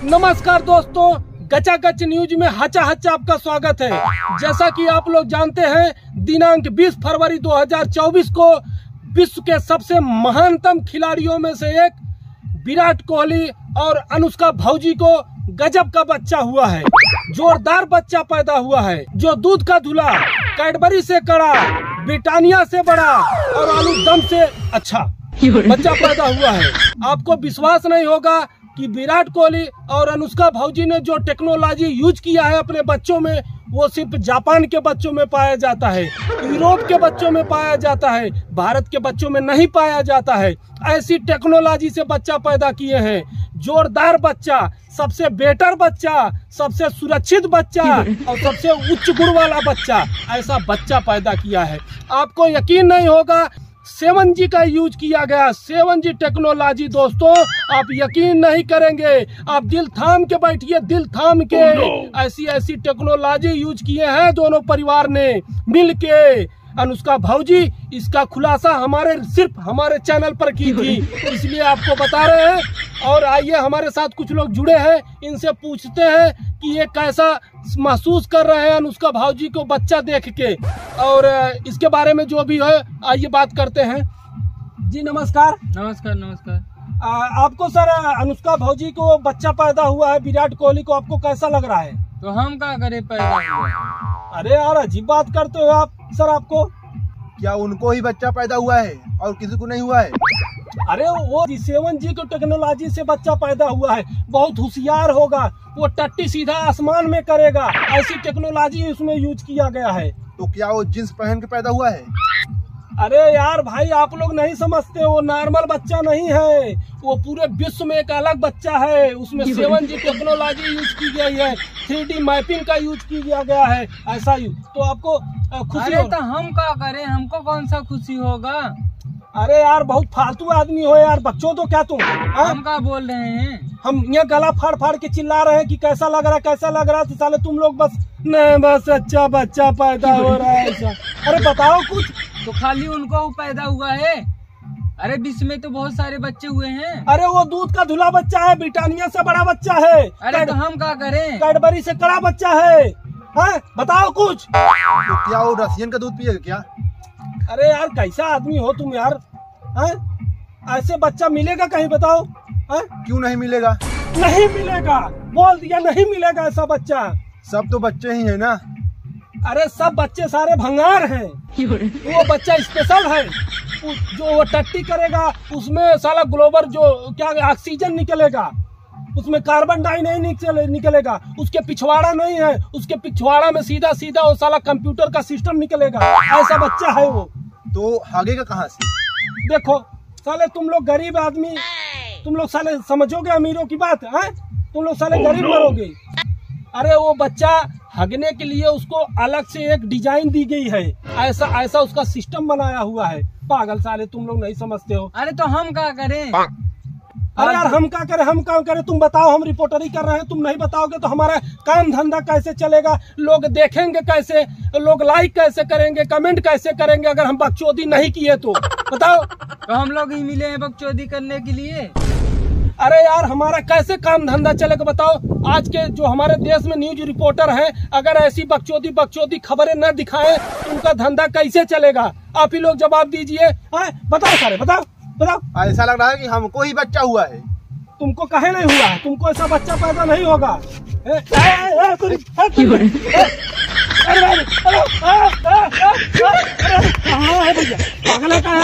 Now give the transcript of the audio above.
नमस्कार दोस्तों, गचा गच न्यूज में हचा हचा आपका स्वागत है। जैसा कि आप लोग जानते हैं, दिनांक 20 फरवरी 2024 को विश्व के सबसे महानतम खिलाड़ियों में से एक विराट कोहली और अनुष्का भौजी को गजब का बच्चा हुआ है। जोरदार बच्चा पैदा हुआ है, जो दूध का धुला, कैडबरी से कड़ा, ब्रिटानिया से बड़ा और आलूदम से अच्छा बच्चा पैदा हुआ है। आपको विश्वास नहीं होगा कि विराट कोहली और अनुष्का भौजी ने जो टेक्नोलॉजी यूज किया है अपने बच्चों में, वो सिर्फ जापान के बच्चों में पाया जाता है, यूरोप के बच्चों में पाया जाता है, भारत के बच्चों में नहीं पाया जाता है। ऐसी टेक्नोलॉजी से बच्चा पैदा किए हैं। जोरदार बच्चा, सबसे बेटर बच्चा, सबसे सुरक्षित बच्चा और सबसे उच्च गुण वाला बच्चा, ऐसा बच्चा पैदा किया है। आपको यकीन नहीं होगा, 7G का यूज किया गया, 7G टेक्नोलॉजी। दोस्तों, आप यकीन नहीं करेंगे, आप दिल थाम के बैठिए, दिल थाम के। ऐसी ऐसी टेक्नोलॉजी यूज किए हैं दोनों परिवार ने मिलके। अनुष्का भौजी इसका खुलासा सिर्फ हमारे चैनल पर की थी, इसलिए आपको बता रहे हैं। और आइए, हमारे साथ कुछ लोग जुड़े हैं, इनसे पूछते हैं कि ये कैसा महसूस कर रहे हैं अनुष्का भौजी को बच्चा देख के, और इसके बारे में जो भी है आइए बात करते हैं। जी नमस्कार। नमस्कार नमस्कार। आपको सर अनुष्का भौजी को बच्चा पैदा हुआ है विराट कोहली को, आपको कैसा लग रहा है? तो हम क्या करें, पैदा हुआ। अरे यार, अजीब बात करते हो आप सर। आपको क्या उनको ही बच्चा पैदा हुआ है और किसी को नहीं हुआ है? अरे वो 7G की टेक्नोलॉजी से बच्चा पैदा हुआ है, बहुत होशियार होगा, वो टट्टी सीधा आसमान में करेगा, ऐसी टेक्नोलॉजी उसमें यूज किया गया है। तो क्या वो जींस पहन के पैदा हुआ है? अरे यार भाई, आप लोग नहीं समझते, वो नॉर्मल बच्चा नहीं है, वो पूरे विश्व में एक अलग बच्चा है। उसमें 7G टेक्नोलॉजी यूज की गई है, 3D मैपिंग का यूज किया गया है, ऐसा यूज। तो आपको खुशी अरे तो हम क्या करें, हमको कौन सा खुशी होगा? अरे यार, बहुत फालतू आदमी हो यार। बच्चों तो क्या तुम, हम क्या बोल रहे हैं? हम यहाँ गला फाड़ फाड़ के चिल्ला रहे हैं कि कैसा लग रहा है, कैसा लग रहा है। तो साले तुम लोग बस अच्छा बच्चा पैदा हो रहा है ऐसा। अरे बताओ कुछ। तो खाली उनको पैदा हुआ है? अरे विश्व में तो बहुत सारे बच्चे हुए हैं। अरे वो दूध का धुला बच्चा है, ब्रिटानिया से बड़ा बच्चा है। अरे तो हम क्या करें? कैडबरी से कड़ा बच्चा है। बताओ कुछ। तो क्या वो रसियन का दूध पिएगा क्या? अरे यार, कैसा आदमी हो तुम यार। ऐसे बच्चा मिलेगा कहीं, बताओ? क्यों नहीं मिलेगा? नहीं मिलेगा, बोल दिया, नहीं मिलेगा ऐसा बच्चा। सब तो बच्चे ही है ना। अरे सब बच्चे सारे भंगार हैं, वो बच्चा स्पेशल है। जो वो टट्टी करेगा, उसमें साला ग्लोबल जो क्या ऑक्सीजन निकलेगा, उसमें कार्बन डाई नहीं निकलेगा, उसके पिछवाड़ा नहीं है, उसके पिछवाड़ा में सीधा सीधा वो साला कंप्यूटर का सिस्टम निकलेगा, ऐसा बच्चा है वो। तो भागेगा कहाँ से? देखो साले, तुम लोग गरीब आदमी, तुम लोग साले समझोगे अमीरों की बात है? तुम लोग साले गरीब मरोगे। अरे वो बच्चा हगने के लिए उसको अलग से एक डिजाइन दी गई है, ऐसा उसका सिस्टम बनाया हुआ है। पागल साले, तुम लोग नहीं समझते हो। अरे तो हम क्या करें? अरे यार, हम क्या करें, तुम बताओ। हम रिपोर्टरी कर रहे हैं, तुम नहीं बताओगे तो हमारा काम धंधा कैसे चलेगा? लोग देखेंगे कैसे? लोग लाइक कैसे करेंगे, कमेंट कैसे करेंगे अगर हम बकचोदी नहीं किए तो? बताओ। तो हम लोग ही मिले हैं बकचोदी करने के लिए? अरे यार, हमारा कैसे काम धंधा चलेगा बताओ? आज के जो हमारे देश में न्यूज रिपोर्टर हैं, अगर ऐसी बकचोदी खबरें न दिखाएं तो उनका धंधा कैसे चलेगा? आप ही लोग जवाब दीजिए। बताओ सारे, बताओ। ऐसा लग रहा है कि हमको ही बच्चा हुआ है। तुमको कहे नहीं हुआ है, तुमको ऐसा बच्चा पैदा नहीं होगा। पागल है क्या?